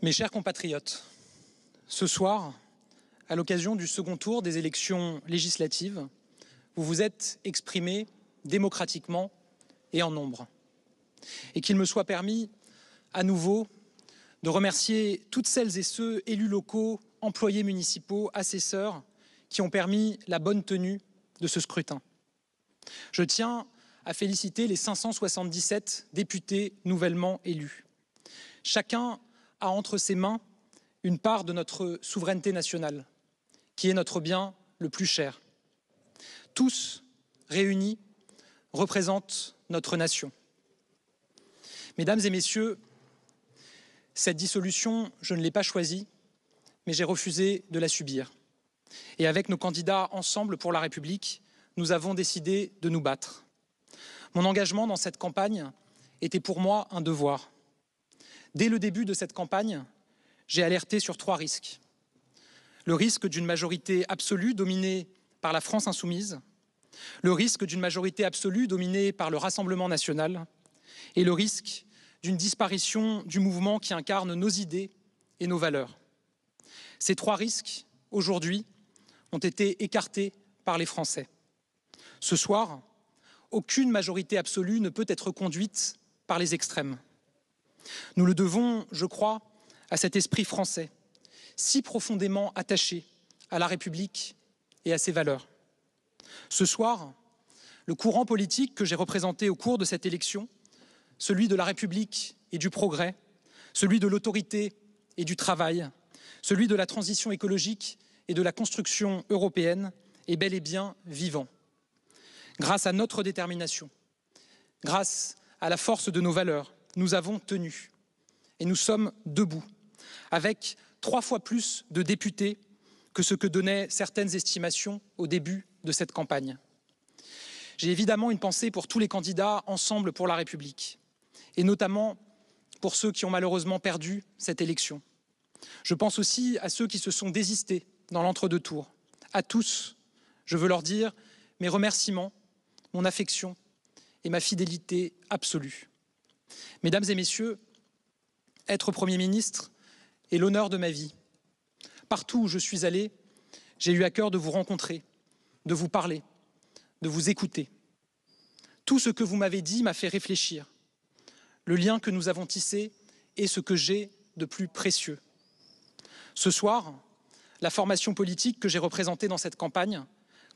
Mes chers compatriotes, ce soir, à l'occasion du second tour des élections législatives, vous vous êtes exprimés démocratiquement et en nombre. Et qu'il me soit permis, à nouveau, de remercier toutes celles et ceux, élus locaux, employés municipaux, assesseurs, qui ont permis la bonne tenue de ce scrutin. Je tiens à féliciter les 577 députés nouvellement élus. Chacun a entre ses mains une part de notre souveraineté nationale, qui est notre bien le plus cher. Tous, réunis, représentent notre nation. Mesdames et messieurs, cette dissolution, je ne l'ai pas choisie, mais j'ai refusé de la subir. Et avec nos candidats Ensemble pour la République, nous avons décidé de nous battre. Mon engagement dans cette campagne était pour moi un devoir. Dès le début de cette campagne, j'ai alerté sur 3 risques. Le risque d'une majorité absolue dominée par la France insoumise, le risque d'une majorité absolue dominée par le Rassemblement national et le risque d'une disparition du mouvement qui incarne nos idées et nos valeurs. Ces 3 risques, aujourd'hui, ont été écartés par les Français. Ce soir, aucune majorité absolue ne peut être conduite par les extrêmes. Nous le devons, je crois, à cet esprit français, si profondément attaché à la République et à ses valeurs. Ce soir, le courant politique que j'ai représenté au cours de cette élection, celui de la République et du progrès, celui de l'autorité et du travail, celui de la transition écologique et de la construction européenne, est bel et bien vivant. Grâce à notre détermination, grâce à la force de nos valeurs, nous avons tenu et nous sommes debout, avec 3 fois plus de députés que ce que donnaient certaines estimations au début de cette campagne. J'ai évidemment une pensée pour tous les candidats Ensemble pour la République, et notamment pour ceux qui ont malheureusement perdu cette élection. Je pense aussi à ceux qui se sont désistés dans l'entre-deux-tours. À tous, je veux leur dire mes remerciements, mon affection et ma fidélité absolue. Mesdames et messieurs, être Premier ministre est l'honneur de ma vie. Partout où je suis allé, j'ai eu à cœur de vous rencontrer, de vous parler, de vous écouter. Tout ce que vous m'avez dit m'a fait réfléchir. Le lien que nous avons tissé est ce que j'ai de plus précieux. Ce soir, la formation politique que j'ai représentée dans cette campagne,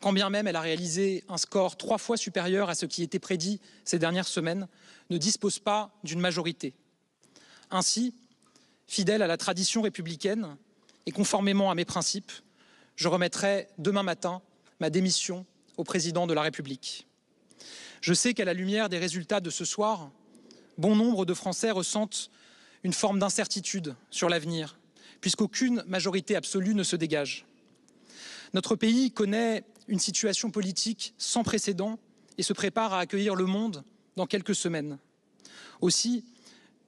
quand bien même elle a réalisé un score 3 fois supérieur à ce qui était prédit ces dernières semaines, ne dispose pas d'une majorité. Ainsi, fidèle à la tradition républicaine et conformément à mes principes, je remettrai demain matin ma démission au président de la République. Je sais qu'à la lumière des résultats de ce soir, bon nombre de Français ressentent une forme d'incertitude sur l'avenir, puisqu'aucune majorité absolue ne se dégage. Notre pays connaît une situation politique sans précédent et se prépare à accueillir le monde dans quelques semaines. Aussi,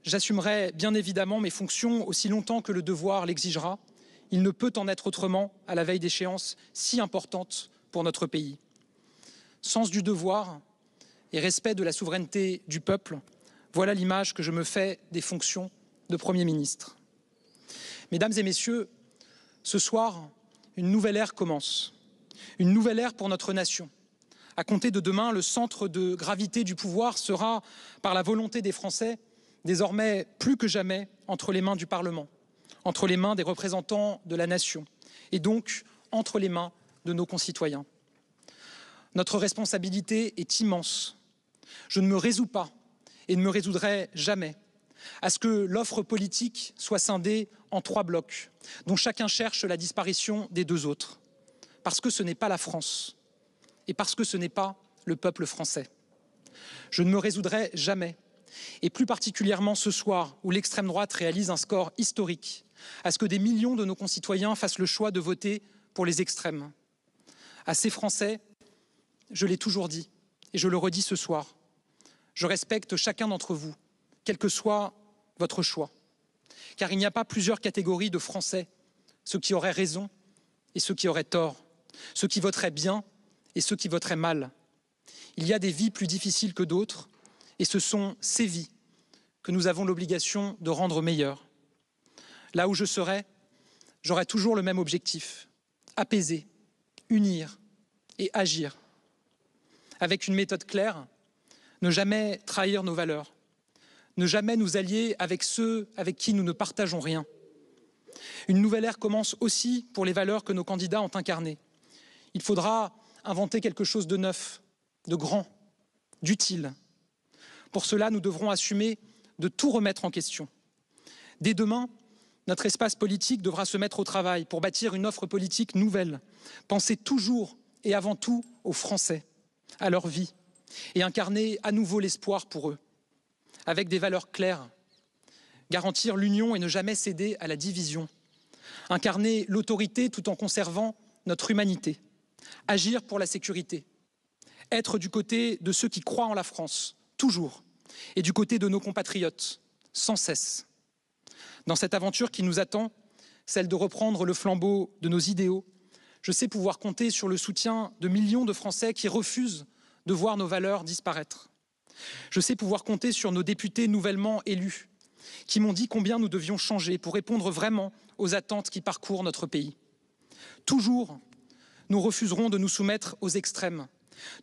j'assumerai bien évidemment mes fonctions aussi longtemps que le devoir l'exigera. Il ne peut en être autrement à la veille d'échéances si importantes pour notre pays. Sens du devoir et respect de la souveraineté du peuple, voilà l'image que je me fais des fonctions de Premier ministre. Mesdames et messieurs, ce soir, une nouvelle ère commence. Une nouvelle ère pour notre nation. À compter de demain, le centre de gravité du pouvoir sera, par la volonté des Français, désormais plus que jamais entre les mains du Parlement, entre les mains des représentants de la nation et donc entre les mains de nos concitoyens. Notre responsabilité est immense. Je ne me résous pas et ne me résoudrai jamais à ce que l'offre politique soit scindée en 3 blocs, dont chacun cherche la disparition des 2 autres. Parce que ce n'est pas la France et parce que ce n'est pas le peuple français. Je ne me résoudrai jamais, et plus particulièrement ce soir où l'extrême droite réalise un score historique, à ce que des millions de nos concitoyens fassent le choix de voter pour les extrêmes. À ces Français, je l'ai toujours dit et je le redis ce soir, je respecte chacun d'entre vous, quel que soit votre choix. Car il n'y a pas plusieurs catégories de Français, ceux qui auraient raison et ceux qui auraient tort, ceux qui voteraient bien et ceux qui voteraient mal. Il y a des vies plus difficiles que d'autres et ce sont ces vies que nous avons l'obligation de rendre meilleures. Là où je serai, j'aurai toujours le même objectif, apaiser, unir et agir. Avec une méthode claire, ne jamais trahir nos valeurs, ne jamais nous allier avec ceux avec qui nous ne partageons rien. Une nouvelle ère commence aussi pour les valeurs que nos candidats ont incarnées. Il faudra inventer quelque chose de neuf, de grand, d'utile. Pour cela, nous devrons assumer de tout remettre en question. Dès demain, notre espace politique devra se mettre au travail pour bâtir une offre politique nouvelle, penser toujours et avant tout aux Français, à leur vie, et incarner à nouveau l'espoir pour eux, avec des valeurs claires, garantir l'union et ne jamais céder à la division, incarner l'autorité tout en conservant notre humanité, agir pour la sécurité, être du côté de ceux qui croient en la France, toujours, et du côté de nos compatriotes, sans cesse. Dans cette aventure qui nous attend, celle de reprendre le flambeau de nos idéaux, je sais pouvoir compter sur le soutien de millions de Français qui refusent de voir nos valeurs disparaître. Je sais pouvoir compter sur nos députés nouvellement élus, qui m'ont dit combien nous devions changer pour répondre vraiment aux attentes qui parcourent notre pays. Toujours, nous refuserons de nous soumettre aux extrêmes,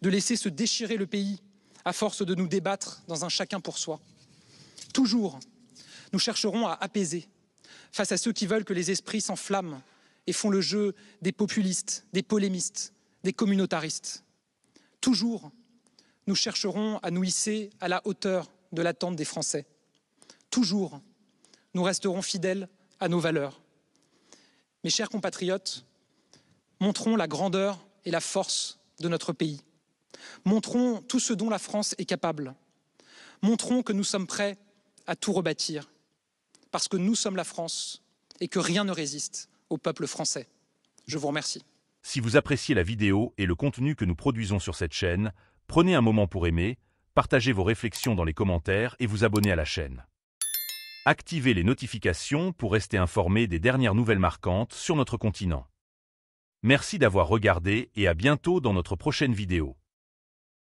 de laisser se déchirer le pays à force de nous débattre dans un chacun pour soi. Toujours, nous chercherons à apaiser face à ceux qui veulent que les esprits s'enflamment et font le jeu des populistes, des polémistes, des communautaristes. Toujours, nous chercherons à nous hisser à la hauteur de l'attente des Français. Toujours, nous resterons fidèles à nos valeurs. Mes chers compatriotes, montrons la grandeur et la force de notre pays. Montrons tout ce dont la France est capable. Montrons que nous sommes prêts à tout rebâtir, parce que nous sommes la France et que rien ne résiste au peuple français. Je vous remercie. Si vous appréciez la vidéo et le contenu que nous produisons sur cette chaîne, prenez un moment pour aimer, partagez vos réflexions dans les commentaires et vous abonner à la chaîne. Activez les notifications pour rester informé des dernières nouvelles marquantes sur notre continent. Merci d'avoir regardé et à bientôt dans notre prochaine vidéo.